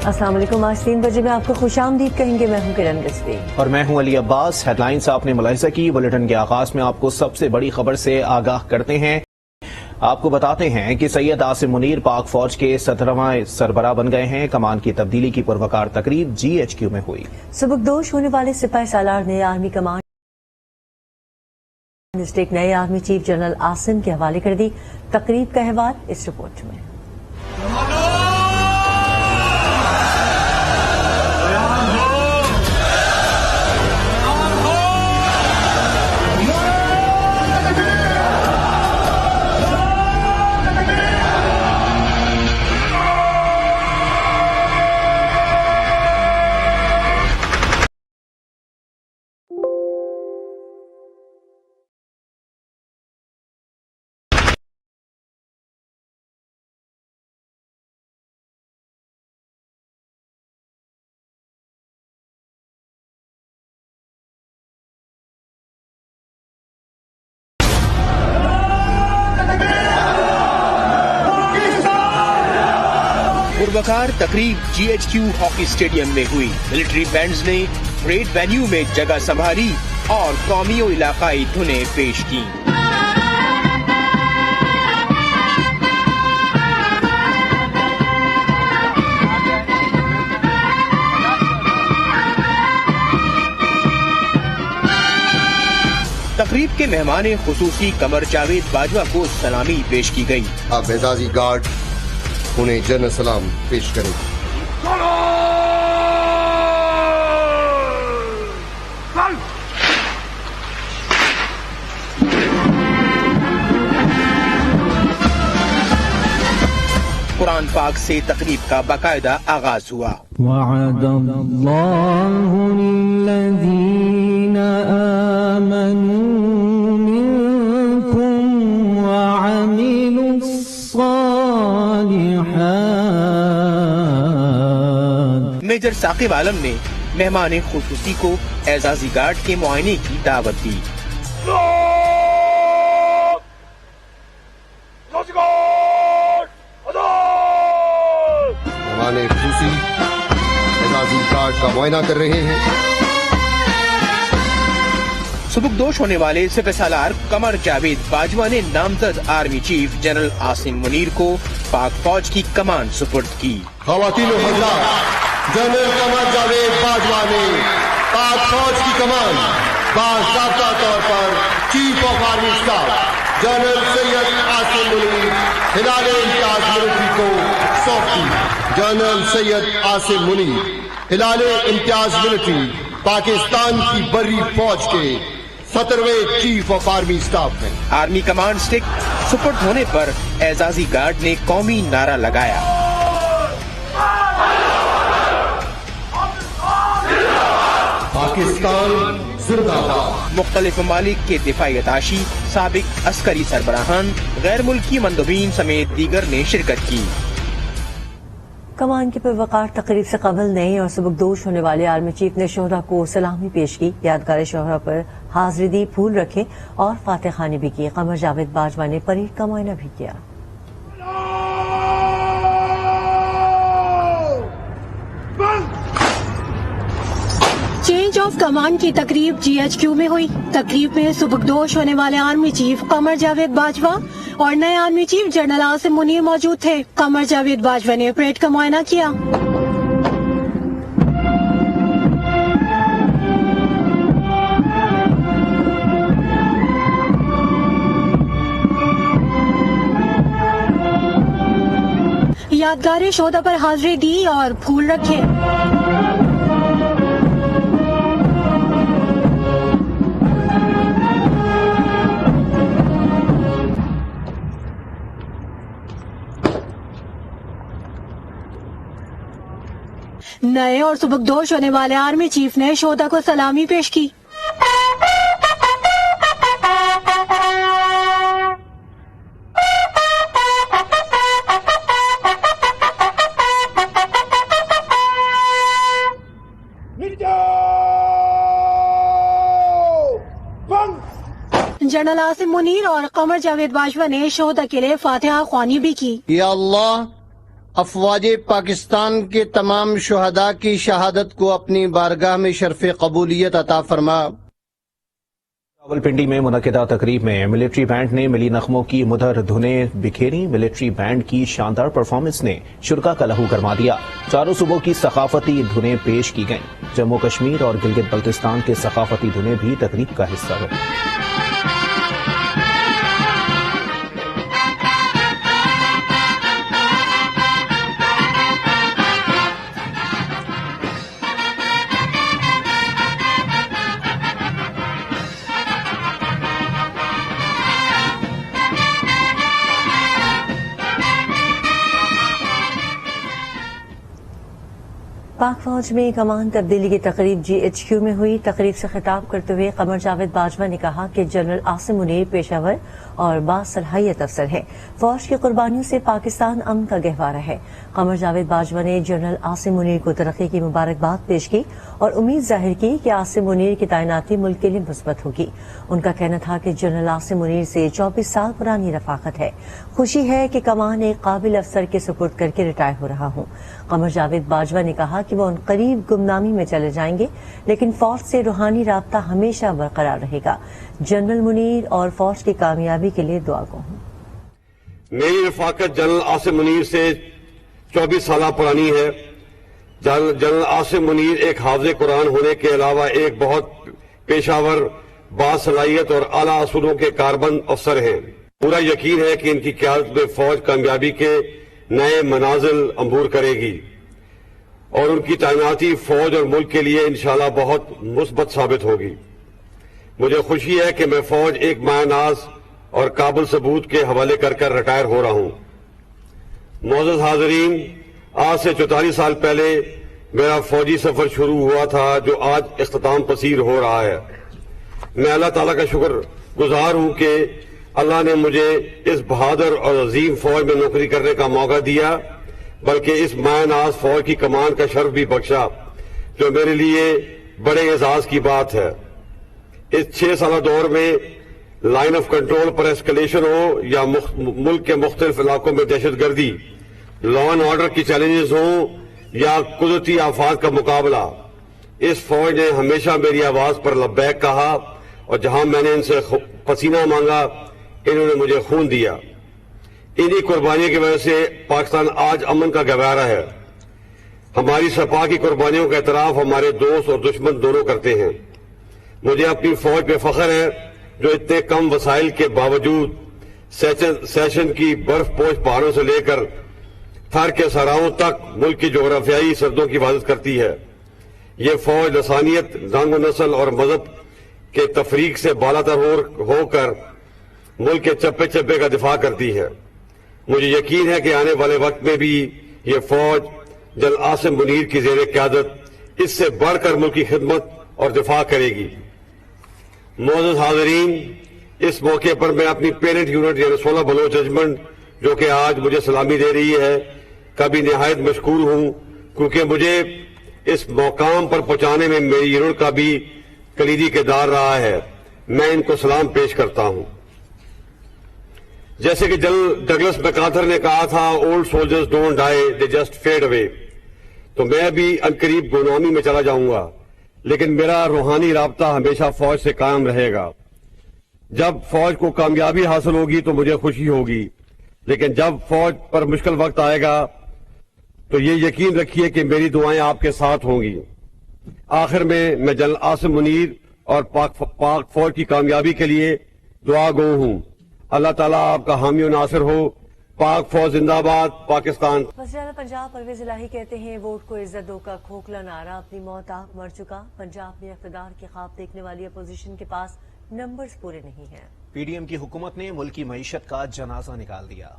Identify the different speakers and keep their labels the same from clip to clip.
Speaker 1: السلام علیکم، آج 3 بجے میں آپ کو خوش آمدید کہیں گے۔ میں ہوں کرن رضوی
Speaker 2: اور میں ہوں علی عباس۔ ہیڈ لائنز آپ نے ملاحظہ کی۔ بلیٹن کے آغاز میں آپ کو سب سے بڑی خبر سے آگاہ کرتے ہیں۔ آپ کو بتاتے ہیں کہ سید عاصم منیر پاک فوج کے 17واں سربراہ بن گئے ہیں۔ کمان کی تبدیلی کی پروقار تقریب GHQ میں ہوئی۔
Speaker 1: سبکدوش ہونے والے سپاہی سالار نے آرمی کمان ڈسٹرکٹ نئے آرمی چیف جنرل عاصم کے حوالے کر دی۔ تقریب کا احوال اس رپورٹ میں۔
Speaker 3: پروقار تقریب GHQ ہاکی اسٹیڈیم میں ہوئی۔ ملٹری بینڈز نے پریڈ وینیو میں جگہ سنبھالی اور قومی و علاقائی دھنیں پیش کی۔ تقریب کے مہمان خصوصی قمر جاوید باجوہ کو سلامی پیش کی گئی۔
Speaker 4: اب اعزازی گارڈ انہیں جنرل سلام پیش کرے گی۔
Speaker 3: قرآن پاک سے تقریب کا باقاعدہ آغاز ہوا۔
Speaker 5: وعد اللہ الذین آمنوا منکم وعملوا
Speaker 3: میجر ثاقب عالم نے مہمان خصوصی کو اعزازی گارڈ کے معائنے کی دعوت دی۔
Speaker 4: مہمان خصوصی اعزازی گارڈ کا معائنہ کر رہے ہیں۔
Speaker 3: سبکدوش ہونے والے سپاہی سالار قمر جاوید باجوہ نے نامزد army chief general Asim Munir کو پاک فوج کی کمان سپرد کی۔
Speaker 4: خواتین و حضرات، جنرل قمر جاوید باجوہ نے پاک فوج کی کمان باضابطہ طور پر chief of army staff general Syed Asim Munir Hilal Imtiaz military کو سونپ دی۔ جنرل سید عاصم منیر ہلال امتیاز ملٹری پاکستان کی بری فوج کے 17ویں چیف آف آرمی اسٹاف ہیں۔
Speaker 3: آرمی کمانڈ اسٹک سپرد ہونے پر اعزازی گارڈ نے قومی نعرہ لگایا۔
Speaker 4: پاکستان زندہ باد۔
Speaker 3: مختلف ممالک کے دفاعی اتاشی، سابق عسکری سربراہان، غیر ملکی مندوبین سمیت دیگر نے شرکت کی۔
Speaker 1: کمان کی پروقار تقریب سے قبل نئے اور سبکدوش ہونے والے آرمی چیف نے شہدا کو سلامی پیش کی۔ یادگار شہدا پر حاضری دی، پھول رکھے اور فاتح خوانی بھی کی۔ قمر جاوید باجوہ نے پریڈ کا معائنہ بھی کیا۔
Speaker 6: چینج آف کمان کی تقریب GHQ میں ہوئی۔ تقریب میں سبکدوش ہونے والے آرمی چیف قمر جاوید باجوہ اور نئے army chief general Asim Munir موجود تھے۔ قمر جاوید باجوہ نے پریڈ کا معائنہ کیا۔ یادگار شہدا پر حاضری دی اور پھول رکھے۔ نئے اور سبکدوش ہونے والے آرمی چیف نے شہدا کو سلامی پیش کی۔ جنرل عاصم منیر اور قمر جاوید باجوہ نے شہدا کے لیے فاتحہ خوانی بھی کی۔
Speaker 7: یا اللہ
Speaker 4: افواج پاکستان کے تمام شہداء کی شہادت کو اپنی بارگاہ میں شرف قبولیت عطا فرما۔
Speaker 2: راولپنڈی میں منعقدہ تقریب میں ملٹری بینڈ نے ملی نغموں کی مدھر دھنیں بکھیری۔ ملٹری بینڈ کی شاندار پرفارمنس نے شرکا کا لہو گرما دیا۔ چاروں صوبوں کی ثقافتی دھنیں پیش کی گئیں۔ جموں کشمیر اور گلگت بلتستان کے ثقافتی دھنیں بھی تقریب کا حصہ ہوئی۔
Speaker 1: پاک فوج میں کمان تبدیلی کی تقریب جی ایچ کیو میں ہوئی۔ تقریب سے خطاب کرتے ہوئے قمر جاوید باجوہ نے کہا کہ جنرل عاصم منیر پیشہ ور اور باصلاحیت افسر ہے۔ فوج کی قربانیوں سے پاکستان امن کا گہوارہ ہے۔ قمر جاوید باجوہ نے جنرل عاصم منیر کو ترقی کی مبارکباد پیش کی اور امید ظاہر کی کہ عاصم منیر کی تعیناتی ملک کے لیے مثبت ہوگی۔ ان کا کہنا تھا کہ جنرل عاصم منیر سے 24 سال پرانی رفاقت ہے۔ خوشی ہے کہ کمان ایک قابل افسر کے سپرد کر کے ریٹائر ہو رہا ہوں۔ قمر جاوید باجوہ نے کہا کہ وہ ان قریب گمنامی میں چلے جائیں گے، لیکن فوج سے روحانی رابطہ ہمیشہ برقرار رہے گا۔ جنرل منیر اور فوج کی کامیابی کے لیے دعا گو ہوں۔
Speaker 7: میری رفاقت جنرل عاصم منیر سے 24 سالہ پرانی ہے۔ جنرل عاصم منیر ایک حافظ قرآن ہونے کے علاوہ ایک بہت پیشہ ور، باصلاحیت اور اعلیٰ اصولوں کے کاربند افسر ہیں۔ پورا یقین ہے کہ ان کی قیادت میں فوج کامیابی کے نئے منازل عبور کرے گی اور ان کی تعیناتی فوج اور ملک کے لیے انشاءاللہ بہت مثبت ثابت ہوگی۔ مجھے خوشی ہے کہ میں فوج ایک مایہ ناز اور قابل ثبوت کے حوالے کر ریٹائر ہو رہا ہوں۔ معزز حاضرین، آج سے 44 سال پہلے میرا فوجی سفر شروع ہوا تھا جو آج اختتام پذیر ہو رہا ہے۔ میں اللہ تعالیٰ کا شکر گزار ہوں کہ اللہ نے مجھے اس بہادر اور عظیم فوج میں نوکری کرنے کا موقع دیا، بلکہ اس مایہ ناز فوج کی کمان کا شرف بھی بخشا، جو میرے لیے بڑے اعزاز کی بات ہے۔ اس 6 سالہ دور میں لائن آف کنٹرول پر ایسکلیشن ہو یا ملک کے مختلف علاقوں میں دہشت گردی، لا اینڈ آرڈر کی چیلنجز ہوں یا قدرتی آفات کا مقابلہ، اس فوج نے ہمیشہ میری آواز پر لبیک کہا اور جہاں میں نے ان سے پسینہ مانگا انہوں نے مجھے خون دیا۔ انہی قربانیوں کی وجہ سے پاکستان آج امن کا گہوارہ ہے۔ ہماری سپاہ کی قربانیوں کا اعتراف ہمارے دوست اور دشمن دونوں کرتے ہیں۔ مجھے اپنی فوج پہ فخر ہے جو اتنے کم وسائل کے باوجود سیشن کی برف پوش پہاڑوں سے لے کر تھر کے صحراؤں تک ملک کی جغرافیائی سرحدوں کی حفاظت کرتی ہے۔ یہ فوج لسانیت، رنگ و نسل اور مذہب کے تفریق سے بالاتر ہو کر ملک کے چپے چپے کا دفاع کرتی ہے۔ مجھے یقین ہے کہ آنے والے وقت میں بھی یہ فوج جنرل عاصم منیر کی زیر قیادت اس سے بڑھ کر ملک کی خدمت اور دفاع کرے گی۔ معزز حاضرین، اس موقع پر میں اپنی پیرنٹ یونٹ یعنی 16 بلوچ ریجمنٹ جو کہ آج مجھے سلامی دے رہی ہے کا بھی نہایت مشکور ہوں، کیونکہ مجھے اس مقام پر پہنچانے میں میری یونٹ کا بھی کلیدی کردار رہا ہے۔ میں ان کو سلام پیش کرتا ہوں۔ جیسے کہ جنرل ڈگلس میکارتھر نے کہا تھا، old soldiers don't die, they just fade away, تو میں بھی عنقریب غلامی میں چلا جاؤں گا، لیکن میرا روحانی رابطہ ہمیشہ فوج سے قائم رہے گا۔ جب فوج کو کامیابی حاصل ہوگی تو مجھے خوشی ہوگی، لیکن جب فوج پر مشکل وقت آئے گا تو یہ یقین رکھیے کہ میری دعائیں آپ کے ساتھ ہوں گی۔ آخر میں جنرل عاصم منیر اور پاک فوج کی کامیابی کے لیے دعا گو ہوں۔ اللہ تعالیٰ آپ کا حامی و ناصر ہو۔ پاک فوج زندہ باد، پاکستان۔
Speaker 1: وزیر پنجاب پرویز الہی کہتے ہیں ووٹ کو عزت دو کا کھوکھلا نعرہ اپنی موت آنکھ مر چکا۔ پنجاب میں اقتدار کے خواب دیکھنے والی اپوزیشن کے پاس نمبرز پورے نہیں ہیں۔
Speaker 2: پی ڈی ایم کی حکومت نے ملک کی معیشت کا جنازہ نکال دیا۔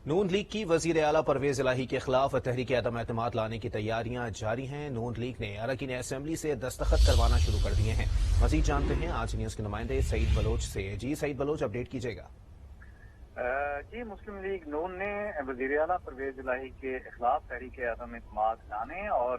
Speaker 2: نون لیگ کی وزیر اعلیٰ پرویز الہی کے خلاف تحریک عدم اعتماد لانے کی تیاریاں جاری ہیں۔ نون لیگ نے اراکین اسمبلی سے دستخط کروانا شروع کر دیے ہیں۔ مزید جانتے ہیں آج نیوز کے نمائندے سعید بلوچ سے۔ جی سعید بلوچ، اپڈیٹ کیجیے گا۔
Speaker 8: جی، مسلم لیگ نون نے وزیر اعلیٰ پرویز الہی کے خلاف تحریک عدم اعتماد لانے اور